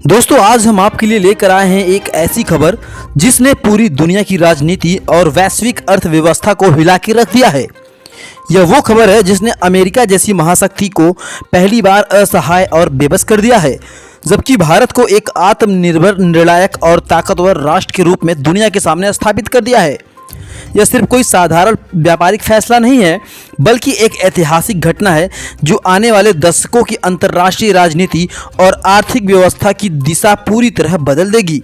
दोस्तों आज हम आपके लिए लेकर आए हैं एक ऐसी खबर जिसने पूरी दुनिया की राजनीति और वैश्विक अर्थव्यवस्था को हिला के रख दिया है। यह वो खबर है जिसने अमेरिका जैसी महाशक्ति को पहली बार असहाय और बेबस कर दिया है, जबकि भारत को एक आत्मनिर्भर, निर्णायक और ताकतवर राष्ट्र के रूप में दुनिया के सामने स्थापित कर दिया है। यह सिर्फ कोई साधारण व्यापारिक फैसला नहीं है, बल्कि एक ऐतिहासिक घटना है जो आने वाले दशकों की अंतर्राष्ट्रीय राजनीति और आर्थिक व्यवस्था की दिशा पूरी तरह बदल देगी।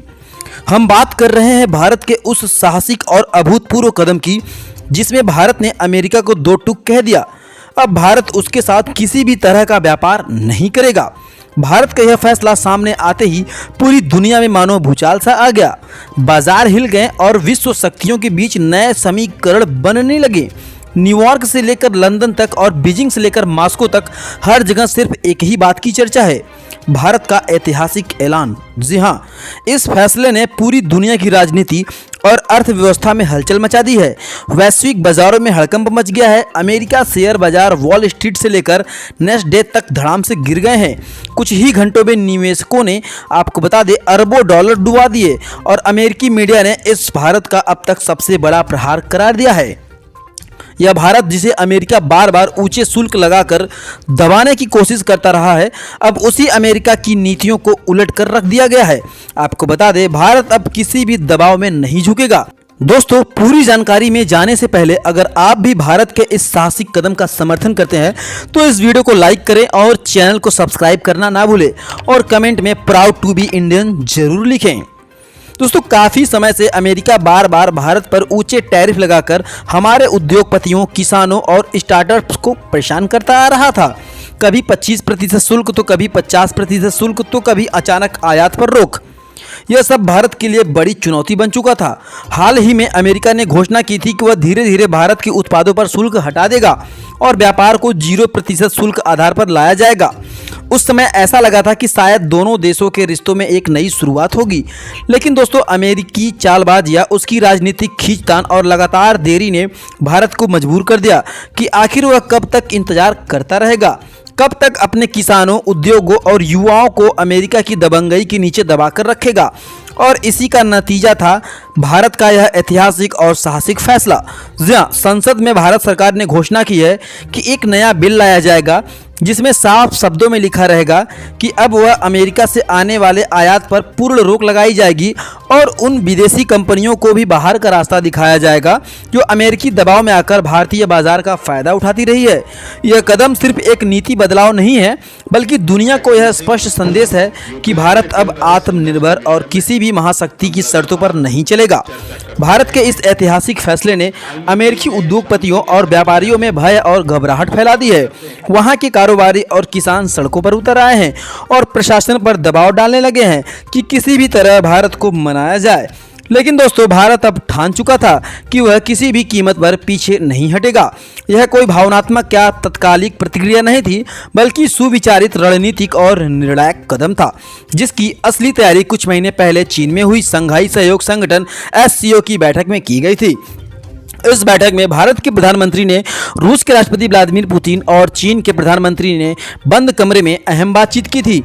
हम बात कर रहे हैं भारत के उस साहसिक और अभूतपूर्व कदम की जिसमें भारत ने अमेरिका को दो टूक कह दिया। अब भारत उसके साथ किसी भी तरह का व्यापार नहीं करेगा। भारत का यह फैसला सामने आते ही पूरी दुनिया में मानो भूचाल सा आ गया। बाजार हिल गए और विश्व शक्तियों के बीच नए समीकरण बनने लगे। न्यूयॉर्क से लेकर लंदन तक और बीजिंग से लेकर मॉस्को तक हर जगह सिर्फ एक ही बात की चर्चा है, भारत का ऐतिहासिक ऐलान। जी हाँ, इस फैसले ने पूरी दुनिया की राजनीति और अर्थव्यवस्था में हलचल मचा दी है। वैश्विक बाजारों में हड़कंप मच गया है। अमेरिका शेयर बाजार वॉल स्ट्रीट से लेकर नेस्डेक तक धड़ाम से गिर गए हैं। कुछ ही घंटों में निवेशकों ने, आपको बता दें, अरबों डॉलर डुबा दिए और अमेरिकी मीडिया ने इस भारत का अब तक सबसे बड़ा प्रहार करार दिया है। यह भारत जिसे अमेरिका बार बार ऊंचे शुल्क लगाकर दबाने की कोशिश करता रहा है, अब उसी अमेरिका की नीतियों को उलट कर रख दिया गया है। आपको बता दें, भारत अब किसी भी दबाव में नहीं झुकेगा। दोस्तों, पूरी जानकारी में जाने से पहले अगर आप भी भारत के इस साहसिक कदम का समर्थन करते हैं तो इस वीडियो को लाइक करें और चैनल को सब्सक्राइब करना ना भूलें और कमेंट में प्राउड टू बी इंडियन जरूर लिखें। दोस्तों, काफ़ी समय से अमेरिका बार बार भारत पर ऊंचे टैरिफ लगाकर हमारे उद्योगपतियों, किसानों और स्टार्टअप्स को परेशान करता आ रहा था। कभी 25% शुल्क तो कभी 50% शुल्क तो कभी अचानक आयात पर रोक। यह सब भारत के लिए बड़ी चुनौती बन चुका था। हाल ही में अमेरिका ने घोषणा की थी कि वह धीरे धीरे भारत के उत्पादों पर शुल्क हटा देगा और व्यापार को 0% शुल्क आधार पर लाया जाएगा। उस समय ऐसा लगा था कि शायद दोनों देशों के रिश्तों में एक नई शुरुआत होगी, लेकिन दोस्तों, अमेरिकी चालबाज या उसकी राजनीतिक खींचतान और लगातार देरी ने भारत को मजबूर कर दिया कि आखिर वह कब तक इंतजार करता रहेगा, कब तक अपने किसानों, उद्योगों और युवाओं को अमेरिका की दबंगई के नीचे दबाकर रखेगा। और इसी का नतीजा था भारत का यह ऐतिहासिक और साहसिक फैसला। जहाँ संसद में भारत सरकार ने घोषणा की है कि एक नया बिल लाया जाएगा जिसमें साफ शब्दों में लिखा रहेगा कि अब वह अमेरिका से आने वाले आयात पर पूर्ण रोक लगाई जाएगी और उन विदेशी कंपनियों को भी बाहर का रास्ता दिखाया जाएगा जो अमेरिकी दबाव में आकर भारतीय बाजार का फायदा उठाती रही है। यह कदम सिर्फ एक नीति बदलाव नहीं है, बल्कि दुनिया को यह स्पष्ट संदेश है कि भारत अब आत्मनिर्भर और किसी भी महाशक्ति की शर्तों पर नहीं चलेगा। भारत के इस ऐतिहासिक फैसले ने अमेरिकी उद्योगपतियों और व्यापारियों में भय और घबराहट फैला दी है। वहां के कारोबारी और किसान सड़कों पर उतर आए हैं और प्रशासन पर दबाव डालने लगे हैं कि किसी भी तरह भारत को मनाया जाए। लेकिन दोस्तों, भारत अब ठान चुका था कि वह किसी भी कीमत पर पीछे नहीं हटेगा। यह कोई भावनात्मक या तत्कालिक प्रतिक्रिया नहीं थी, बल्कि सुविचारित, रणनीतिक और निर्णायक कदम था, जिसकी असली तैयारी कुछ महीने पहले चीन में हुई शंघाई सहयोग संगठन SCO की बैठक में की गई थी। इस बैठक में भारत के प्रधानमंत्री ने रूस के राष्ट्रपति व्लादिमीर पुतिन और चीन के प्रधानमंत्री ने बंद कमरे में अहम बातचीत की थी।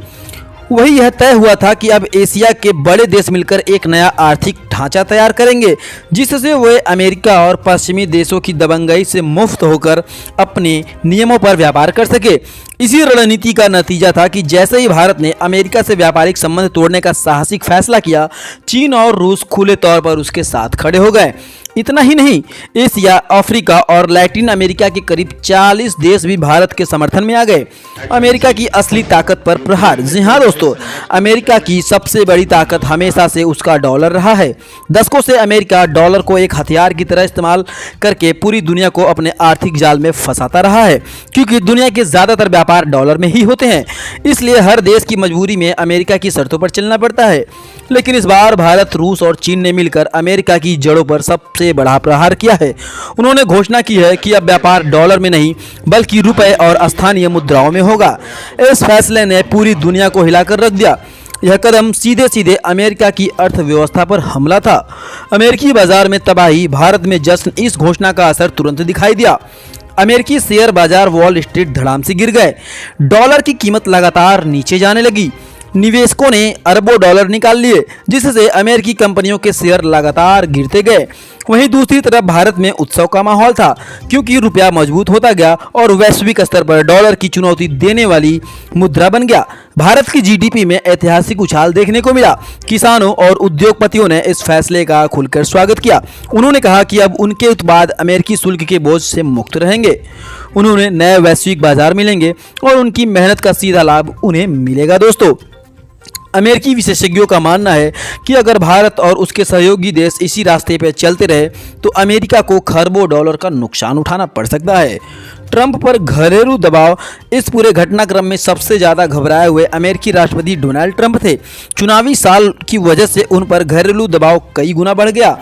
वही यह तय हुआ था कि अब एशिया के बड़े देश मिलकर एक नया आर्थिक ढांचा तैयार करेंगे जिससे वे अमेरिका और पश्चिमी देशों की दबंगई से मुक्त होकर अपने नियमों पर व्यापार कर सके। इसी रणनीति का नतीजा था कि जैसे ही भारत ने अमेरिका से व्यापारिक संबंध तोड़ने का साहसिक फैसला किया, चीन और रूस खुले तौर पर उसके साथ खड़े हो गए। इतना ही नहीं, एशिया, अफ्रीका और लैटिन अमेरिका के करीब 40 देश भी भारत के समर्थन में आ गए। अमेरिका की असली ताकत पर प्रहार। जी हाँ दोस्तों, अमेरिका की सबसे बड़ी ताकत हमेशा से उसका डॉलर रहा है। दशकों से अमेरिका डॉलर को एक हथियार की तरह इस्तेमाल करके पूरी दुनिया को अपने आर्थिक जाल में फंसाता रहा है, क्योंकि दुनिया के ज़्यादातर व्यापार डॉलर में ही होते हैं। इसलिए हर देश की मजबूरी में अमेरिका की शर्तों पर चलना पड़ता है। लेकिन इस बार भारत, रूस और चीन ने मिलकर अमेरिका की जड़ों पर सबसे बड़ा प्रहार किया है। उन्होंने घोषणा की है कि अब व्यापार डॉलर में नहीं, बल्कि रुपए और स्थानीय मुद्राओं में होगा। इस फैसले ने पूरी दुनिया को हिलाकर रख दिया। यह कदम सीधे सीधे अमेरिका की अर्थव्यवस्था पर हमला था। अमेरिकी बाजार में तबाही, भारत में जश्न। इस घोषणा का असर तुरंत दिखाई दिया। अमेरिकी शेयर बाजार वॉल स्ट्रीट धड़ाम से गिर गए। डॉलर की कीमत लगातार नीचे जाने लगी। निवेशकों ने अरबों डॉलर निकाल लिए, जिससे अमेरिकी कंपनियों के शेयर लगातार गिरते गए। वहीं दूसरी तरफ भारत में उत्सव का माहौल था, क्योंकि रुपया मजबूत होता गया और वैश्विक स्तर पर डॉलर की चुनौती देने वाली मुद्रा बन गया। भारत की जीडीपी में ऐतिहासिक उछाल देखने को मिला। किसानों और उद्योगपतियों ने इस फैसले का खुलकर स्वागत किया। उन्होंने कहा कि अब उनके उत्पाद अमेरिकी शुल्क के बोझ से मुक्त रहेंगे, उन्होंने नए वैश्विक बाजार मिलेंगे और उनकी मेहनत का सीधा लाभ उन्हें मिलेगा। दोस्तों, अमेरिकी विशेषज्ञों का मानना है कि अगर भारत और उसके सहयोगी देश इसी रास्ते पर चलते रहे तो अमेरिका को खरबों डॉलर का नुकसान उठाना पड़ सकता है। ट्रंप पर घरेलू दबाव। इस पूरे घटनाक्रम में सबसे ज़्यादा घबराए हुए अमेरिकी राष्ट्रपति डोनाल्ड ट्रंप थे। चुनावी साल की वजह से उन पर घरेलू दबाव कई गुना बढ़ गया।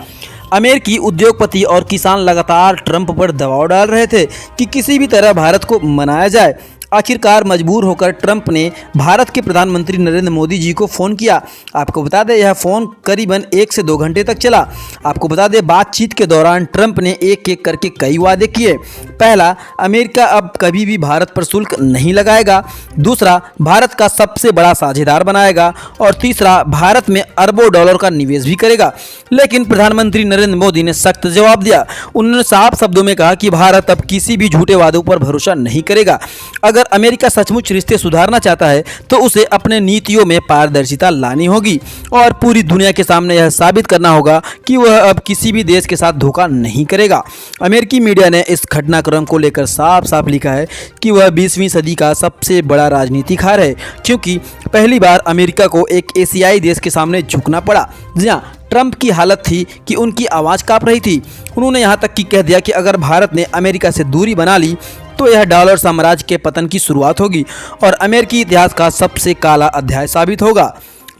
अमेरिकी उद्योगपति और किसान लगातार ट्रंप पर दबाव डाल रहे थे कि किसी भी तरह भारत को मनाया जाए। आखिरकार मजबूर होकर ट्रंप ने भारत के प्रधानमंत्री नरेंद्र मोदी जी को फ़ोन किया। आपको बता दें, यह फ़ोन करीबन 1 से 2 घंटे तक चला। आपको बता दें, बातचीत के दौरान ट्रंप ने एक एक करके कई वादे किए। पहला, अमेरिका अब कभी भी भारत पर शुल्क नहीं लगाएगा। दूसरा, भारत का सबसे बड़ा साझेदार बनाएगा। और तीसरा, भारत में अरबों डॉलर का निवेश भी करेगा। लेकिन प्रधानमंत्री नरेंद्र मोदी ने सख्त जवाब दिया। उन्होंने साफ शब्दों में कहा कि भारत अब किसी भी झूठे वादों पर भरोसा नहीं करेगा। अगर अमेरिका सचमुच रिश्ते सुधारना चाहता है तो उसे अपने नीतियों में पारदर्शिता लानी होगी और पूरी दुनिया के सामने यह साबित करना होगा कि वह अब किसी भी देश के साथ धोखा नहीं करेगा। अमेरिकी मीडिया ने इस घटनाक्रम को लेकर साफ साफ लिखा है कि वह 20वीं सदी का सबसे बड़ा राजनीतिक हार है, क्योंकि पहली बार अमेरिका को एक एशियाई देश के सामने झुकना पड़ा। जी हाँ, ट्रंप की हालत थी कि उनकी आवाज़ कांप रही थी। उन्होंने यहाँ तक कि कह दिया कि अगर भारत ने अमेरिका से दूरी बना ली तो यह डॉलर साम्राज्य के पतन की शुरुआत होगी और अमेरिकी इतिहास का सबसे काला अध्याय साबित होगा।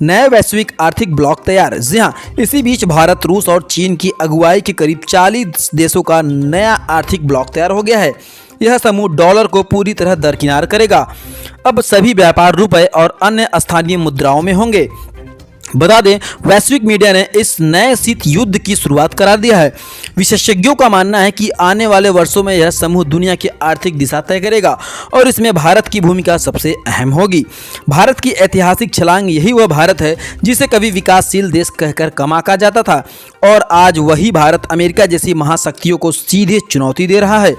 नए वैश्विक आर्थिक ब्लॉक तैयार। जी हाँ, इसी बीच भारत, रूस और चीन की अगुवाई के करीब 40 देशों का नया आर्थिक ब्लॉक तैयार हो गया है। यह समूह डॉलर को पूरी तरह दरकिनार करेगा। अब सभी व्यापार रुपए और अन्य स्थानीय मुद्राओं में होंगे। बता दें, वैश्विक मीडिया ने इस नए शीत युद्ध की शुरुआत करा दिया है। विशेषज्ञों का मानना है कि आने वाले वर्षों में यह समूह दुनिया की आर्थिक दिशा तय करेगा और इसमें भारत की भूमिका सबसे अहम होगी। भारत की ऐतिहासिक छलांग, यही वह भारत है जिसे कभी विकासशील देश कहकर कम आंका जाता था और आज वही भारत अमेरिका जैसी महाशक्तियों को सीधे चुनौती दे रहा है।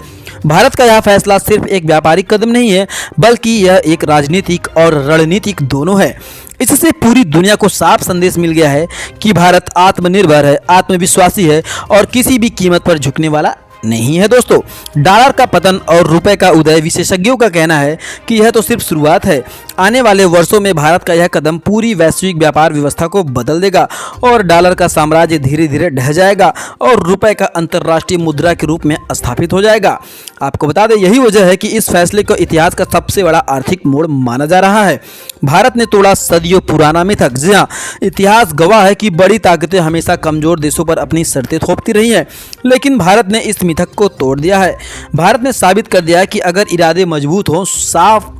भारत का यह फैसला सिर्फ एक व्यापारिक कदम नहीं है, बल्कि यह एक राजनीतिक और रणनीतिक दोनों है। इससे पूरी दुनिया को साफ संदेश मिल गया है कि भारत आत्मनिर्भर है, आत्मविश्वासी है और किसी भी कीमत पर झुकने वाला नहीं है। दोस्तों, डॉलर का पतन और रुपए का उदय, विशेषज्ञों का कहना है कि यह तो सिर्फ शुरुआत है। आने वाले वर्षों में भारत का यह कदम पूरी वैश्विक व्यापार व्यवस्था को बदल देगा और डॉलर का साम्राज्य धीरे धीरे ढह जाएगा और रुपए का अंतर्राष्ट्रीय मुद्रा के रूप में स्थापित हो जाएगा। आपको बता दें, यही वजह है कि इस फैसले को इतिहास का सबसे बड़ा आर्थिक मोड़ माना जा रहा है। भारत ने तोड़ा सदियों पुराना मिथक। जी हाँ, इतिहास गवाह है कि बड़ी ताकतें हमेशा कमजोर देशों पर अपनी शर्तें थोपती रही हैं, लेकिन भारत ने इस मिथक को तोड़ दिया है। भारत ने साबित कर दिया है कि अगर इरादे मजबूत हों,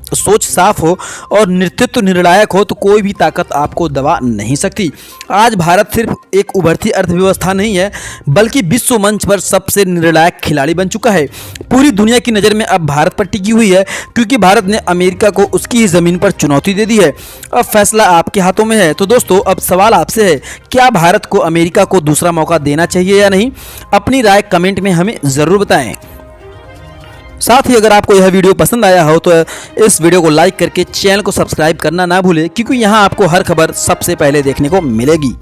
सोच साफ हो और नेतृत्व निर्णायक हो तो कोई भी ताकत आपको दबा नहीं सकती। आज भारत सिर्फ एक उभरती अर्थव्यवस्था नहीं है, बल्कि विश्व मंच पर सबसे निर्णायक खिलाड़ी बन चुका है। पूरी दुनिया की नज़र में अब भारत पर टिकी हुई है, क्योंकि भारत ने अमेरिका को उसकी ही ज़मीन पर चुनौती दे दी है। अब फैसला आपके हाथों में है। तो दोस्तों, अब सवाल आपसे है, क्या भारत को अमेरिका को दूसरा मौका देना चाहिए या नहीं? अपनी राय कमेंट में हमें ज़रूर बताएं। साथ ही अगर आपको यह वीडियो पसंद आया हो तो इस वीडियो को लाइक करके चैनल को सब्सक्राइब करना ना भूलें, क्योंकि यहाँ आपको हर खबर सबसे पहले देखने को मिलेगी।